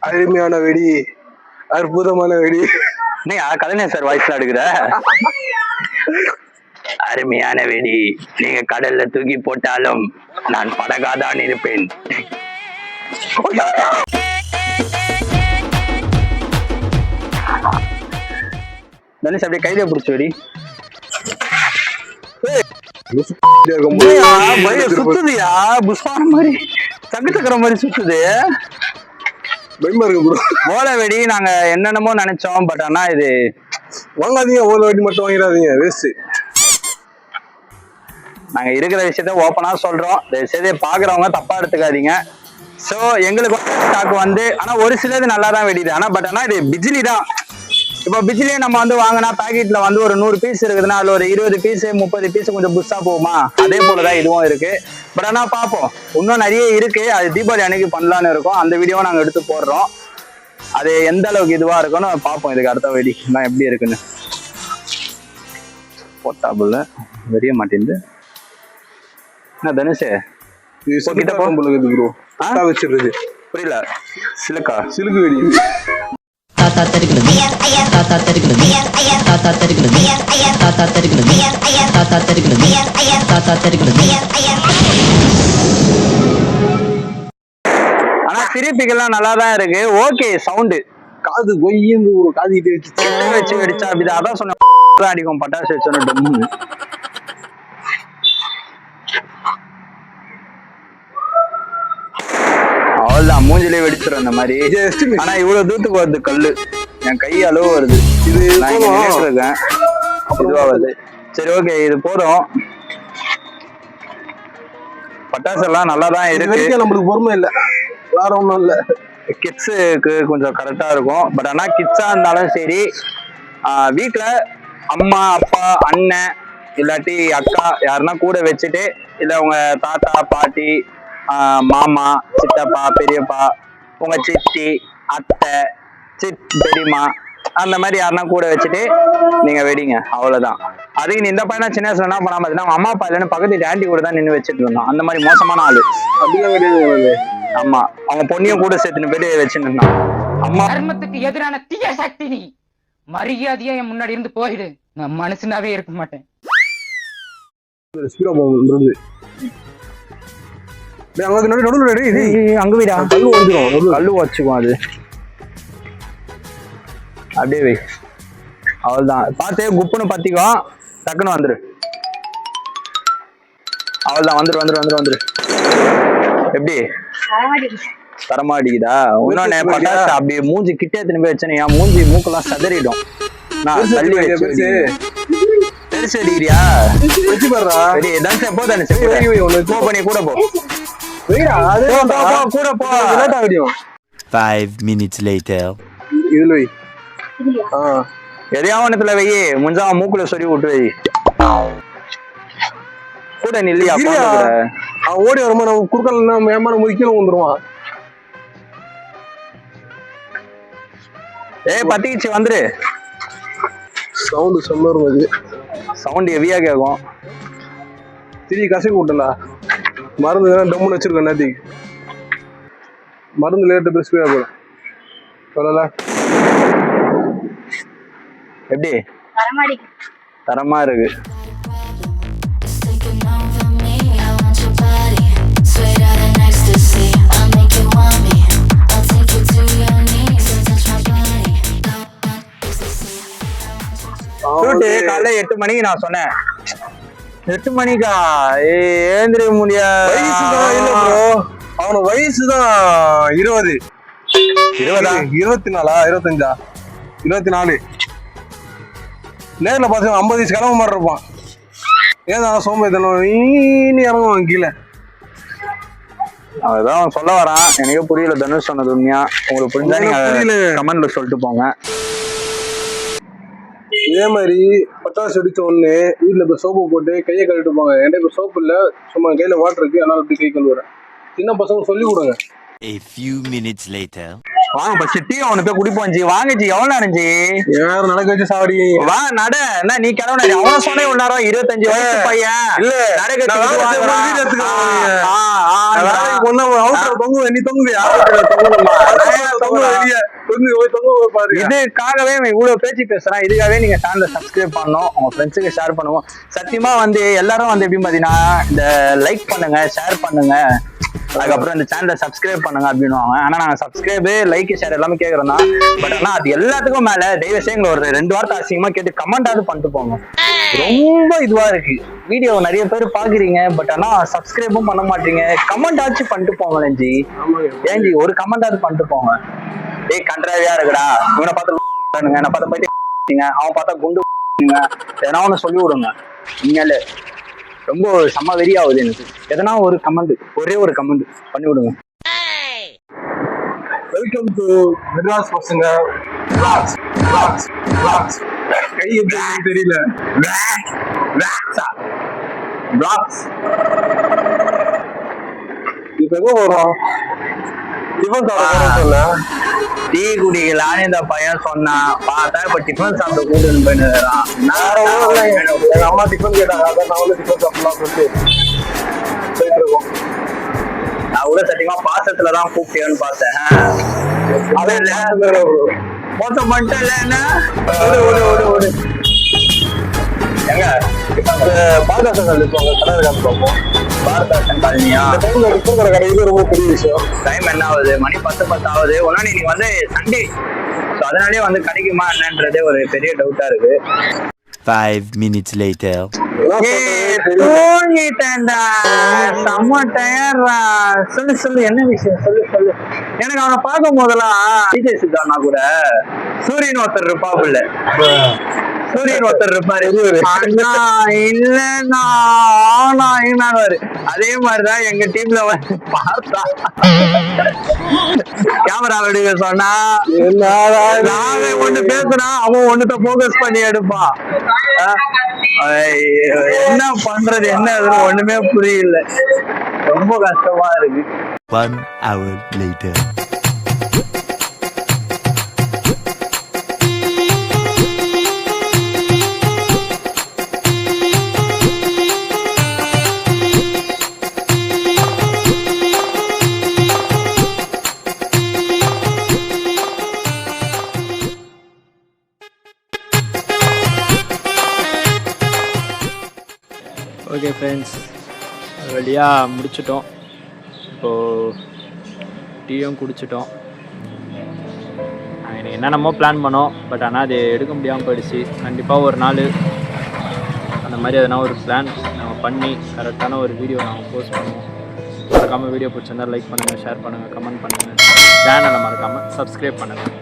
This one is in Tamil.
அருமையான வெடி, அற்புதமான வெடி. நீ கலைஞர் சார் வாய்ஸ்ல எடுக்கிற. அருமையான வெடி, நீங்க கடல்ல தூக்கி போட்டாலும் நான் படகாதான் இருப்பேன். தனுஷ் அப்படியே கையில பிடிச்ச வெடி. சுத்துதுயா புஷ்பான மாதிரி, சங்கு சக்கர மாதிரி சுத்துது. ஓலை வெடி நாங்க என்னென்னமோ நினைச்சோம், பட் ஆனா இது வாங்காதீங்க. ஓலை வெடி மட்டும் வாங்கிடாதீங்க, வேஸ்ட். நாங்க இருக்கிற விஷயத்த ஓப்பனா சொல்றோம், விஷயத்தை பாக்குறவங்க தப்பா எடுத்துக்காதீங்க. சோ எங்களுக்கு ஸ்டாக் வந்து, ஆனா ஒரு சிலது நல்லா தான் வெடிது. ஆனா பட் ஆனா இது பிஜிலி தான். இப்போ பிஜிலியே நம்ம வந்து வாங்கினா பாக்கெட்ல வந்து ஒரு 100 பீஸ் இருக்குதுன்னா அதுல ஒரு 20 பீஸ் 30 பீஸ் கொஞ்சம் புதுசா போகுமா, அதே போலதான் இதுவும் இருக்கு. பட் ஆனா பாப்போம், இன்னும் நிறைய இருக்கு. அது தீபாவளி அன்னைக்கு பண்ணலான்னு இருக்கோம். அந்த வீடியோவை நாங்க எடுத்து போடுறோம். அது எந்த அளவுக்கு இதுவா இருக்குன்னு பார்ப்போம். இதுக்கு அடுத்த வெடி எல்லாம் எப்படி இருக்குன்னு. போட்டாபுல்ல வெறிய மாட்டேங்குது. என்ன தனுஷ் கிட்ட போக வச்சிருது, புரியல. சிலுக்கா சிலுக்கு வெடி. தாத்தா தெரிகிறது, தாத்தா தெரிகிறது, தாத்தா தெரிகிறது, தாத்தா தெரிகிறது, தாத்தா தெரிகிறது, தாத்தா தெரிகிறது. ஆனா சிரிப்புகள்லாம் நல்லா தான் இருக்கு. ஓகே சவுண்டு காது கொய்யந்து ஒரு காது கிட்ட வச்சு வெடிச்சா அப்படிதான். அதான் சொன்ன அடிக்கும் பட்டாசு வச்சோன்னு டொம்முன்னு. அவ்வளவுதான், மூஞ்சிலே வெடிச்சிடும் அந்த மாதிரி. ஆனா இவ்வளவு தூரத்துக்கு வருது கல்லு, என் கை அளவு வருது. இது இருக்கேன் இதுவா வருது. சரி ஓகே, இது போதும். பட்டாசு எல்லாம் நல்லா தான் இருக்கு. நம்மளுக்கு பொறுமை இல்லை, வேற ஒண்ணும் இல்ல. கிட்ஸுக்கு கொஞ்சம் கரெக்டா இருக்கும். பட் ஆனா கிட்ஸா இருந்தாலும் சரி, வீட்டுல அம்மா அப்பா அண்ணன் இல்லாட்டி அக்கா யாருன்னா கூட வச்சுட்டு, இல்ல உங்க தாத்தா பாட்டி மாமா சித்தப்பா பெரியப்பா உங்க சித்தி அத்தை பெரியம்மா அந்த மாதிரி யாருன்னா கூட வச்சுட்டு நீங்க வெடிங்க, அவ்வளவுதான். அதுக்கு இந்த பையனா சின்ன வயசுல என்ன பண்ணாம பார்த்தீங்கன்னா அவங்க அம்மா அப்பா இல்லைன்னு பக்கத்து ஆண்டி கூட தான் நின்று வச்சுட்டு இருந்தோம். அந்த மாதிரி மோசமான ஆளு. அப்படிலாம் கிடையாது. ஆமா, அவங்க பொண்ணையும் கூட சேர்த்துன்னு போயிட்டு வச்சுட்டு இருந்தான். அம்மா தர்மத்துக்கு எதிரான தீய சக்தி நீ. மரியாதையா என் முன்னாடி இருந்து போயிடு, நான் மனுஷனாவே இருக்க மாட்டேன். அங்க வீடா கல்லு வச்சுக்குவோம். அது அப்படியே வை, அவ்வளவுதான். பார்த்து குப்புன்னு பத்திக்கோ, டக்குன்னு வந்துரு. அவ்வளவுதான், வந்துரு வந்துரு வந்துரு வந்துரு. எப்படி தரமா அடிக்குதா? இன்னொன்னு பட்டாசு அப்படி மூஞ்சி கிட்டே திரும்பி வச்சேன்னு என் மூஞ்சி மூக்கெல்லாம் சதறிடும். நான் தள்ளி வச்சு பெருசு அடிக்கிறியா? வச்சு பாடுறா. சரி தனுஷ் போ, தனுஷ் போ பண்ணி கூட போ, கூட போ. 5 minutes later. இதுல வை, எதையாவனத்துல வை, முஞ்சா மூக்குல சொல்லி விட்டு வை. கூட நில்லையா? ஓடி வருமா? நம்ம குடுக்கல மேமான முடிக்கல வந்துருவான். பத்திக்கிச்சு வந்துரு. சவுண்ட் சொன்னது சவுண்ட் ஹெவியா கேட்கும். திரி கசக்கி விட்டல மருந்து டம்முன்னு வச்சிருக்கேன். நேற்றுக்கு மருந்து லேட்டு பெஸ்ட் போடும் சொல்லல. எப்படி தரமா இருக்கு? காலைல 8 மணிக்கு நான் சொன்னேன். 8 மணிக்கா ஏந்திர முடியாது. அவனுக்கு வயசுதான் 20 24 25 24. நேரில் பார்த்து 50 வயசு கிளம்ப மாதிரி இருப்பான். ஏதா சோம்பேத்தனம் இறங்குவான் கீழே. அதுதான் சொல்ல வரான். எனக்கே புரியல தனுஷ் சொன்னது உண்மையா. உங்களுக்கு புரிஞ்சா நீங்க கமெண்ட்ல சொல்லிட்டு போங்க. இதே மாதிரி பட்டாசு வெடிச்ச உடனே வீட்டுல இப்ப சோப்பு போட்டு கையை கழுவிட்டுப்பாங்க. என்கிட்ட இப்ப சோப்பு இல்ல, சும்மா கையில வாட்டர் இருக்கு, அதனால இப்படி கை கழுவுறேன். சின்ன பசங்க சொல்லி கொடுங்க. A few minutes later. வாங்க பஸ் டீ அவனு போய் குடிப்போம். ஜி வாங்க ஜி, எவ்வளவு நேரம் ஜி? யாரும் நடக்க வச்சு சாவடி. வா நட. என்ன நீ கிளம்புன? அவன் சொன்ன இவ்வளவு நேரம் 25 வயசு பையன் இல்ல நடக்க தொங்கு. நீ தொங்குவியா? பாரு. இதுக்காகவே இவ்வளவு பேச்சு பேசுறான். இதுக்காகவே நீங்க சேனலை சப்ஸ்கிரைப் பண்ணணும், உங்க ஃப்ரெண்ட்ஸுக்கு ஷேர் பண்ணுவோம். சத்தியமா வந்து எல்லாரும் வந்து எப்படி பாத்தீங்கன்னா இந்த லைக் பண்ணுங்க, ஷேர் பண்ணுங்க, அதுக்கப்புறம் இந்த சேனலை சப்ஸ்கிரைப் பண்ணுங்க அப்படின்னுவாங்க. ஆனா நாங்க சப்ஸ்கிரைப், லைக், ஷேர் எல்லாமே கேட்கறோம் தான். பட் ஆனா அது எல்லாத்துக்கும் மேல தயவுசெய்து எங்களை ஒரு 2 வார்த்தை அசிங்கமா கேட்டு கமெண்டாவது பண்ணிட்டு போங்க. ரொம்ப இதுவா இருக்கு. வீடியோ நிறைய பேர் பாக்குறீங்க, பட் ஆனா சப்ஸ்கிரைபும் பண்ண மாட்டீங்க. கமெண்ட் ஆச்சு பண்ணிட்டு போங்களேன் ஜி. ஏன் ஜி ஒரு கமெண்டாவது பண்ணிட்டு போங்க. ஏய் கண்ட்ராவியா இருக்குடா, இவனை பார்த்து என்ன பார்த்து போயிட்டு அவன் பார்த்தா குண்டு எதனா ஒண்ணு சொல்லி விடுங்க. உண்மையாலே ரொம்ப செம்ம வெறி ஆகுது எனக்கு. எதனா ஒரு கமெண்ட், ஒரே ஒரு கமெண்ட் பண்ணி விடுங்க. வெல்கம் டு மெட்ராஸ் பசங்க vlogs. கை எப்படி தெரியல. இப்ப எங்க போறோம்? டிஃபன் சாப்பிட சொல்ல டீ குடிக்கலான்னு இந்த பையன் சொன்னான். பார்த்தா இப்ப டிஃபன் சாப்பிட கூட்டுன்னு போயிடுறான். எங்க அம்மா டிஃபன் கேட்டாங்க, அதான் நான் வந்து டிஃபன் சாப்பிடலாம் சொல்லிட்டு போயிட்டு இருக்கோம். நான் கூட சத்தியமா பாசத்துலதான் கூப்பிட்டேன்னு பார்த்தேன். அவன் இல்ல மொத்தம் பண்ணிட்டல என்ன ஓடு எங்க பாரதாசன் இருப்பாங்க, கடை இருக்கான்னு பார்ப்போம். பாரதாசன் காலனியா? இந்த டைம்ல டிஃபன் கடை கிடைக்கிறது ரொம்ப பெரிய விஷயம். டைம் என்ன ஆகுது? மணி 10 ஆகுது. ஒன்னா நீ வந்து சண்டே, ஸோ அதனாலே வந்து கிடைக்குமா என்னன்றதே ஒரு பெரிய டவுட்டா இருக்கு. 5 minutes later. தூங்கிட்டேன்டா, செம்ம டயர்டா. சொல்லு என்ன விஷயம், சொல்லு. எனக்கு அவனை பார்க்கும் போதெல்லாம் விஜய் சித்தார்னா கூட சூரியன் ஒருத்தர் இருப்பாப்புல, சூரியன் ஒருத்தர் இருப்பாரு. அண்ணா இல்லன்னா அதே மாதிரிதான் எங்க டீம்ல வந்து பார்த்தா கேமரா எடுக்க சொன்னா நாங்க ஒண்ணு பேசுனா அவன் ஒண்ணுத்த போக்கஸ் பண்ணி எடுப்பான். என்ன பண்றது, என்ன ஒண்ணுமே புரியல. ரொம்ப கஷ்டமா இருக்கு. 1 hour later. ஓகே ஃப்ரெண்ட்ஸ், வழியாக முடிச்சிட்டோம். இப்போது டீயும் குடிச்சிட்டோம். நாங்கள் என்னென்னமோ பிளான் பண்ணோம், பட் ஆனால் அது எடுக்க முடியாமல் போயிடுச்சு. கண்டிப்பாக ஒரு நாள் அந்த மாதிரி எதனா ஒரு பிளான் நாங்கள் பண்ணி கரெக்டான ஒரு வீடியோ நாங்கள் போஸ்ட் பண்ணுவோம். மறக்காமல் வீடியோ பிடிச்சிருந்தால் லைக் பண்ணுங்கள், ஷேர் பண்ணுங்கள், கமெண்ட் பண்ணுங்கள். சேனலை மறக்காமல் சப்ஸ்கிரைப் பண்ணுங்கள்.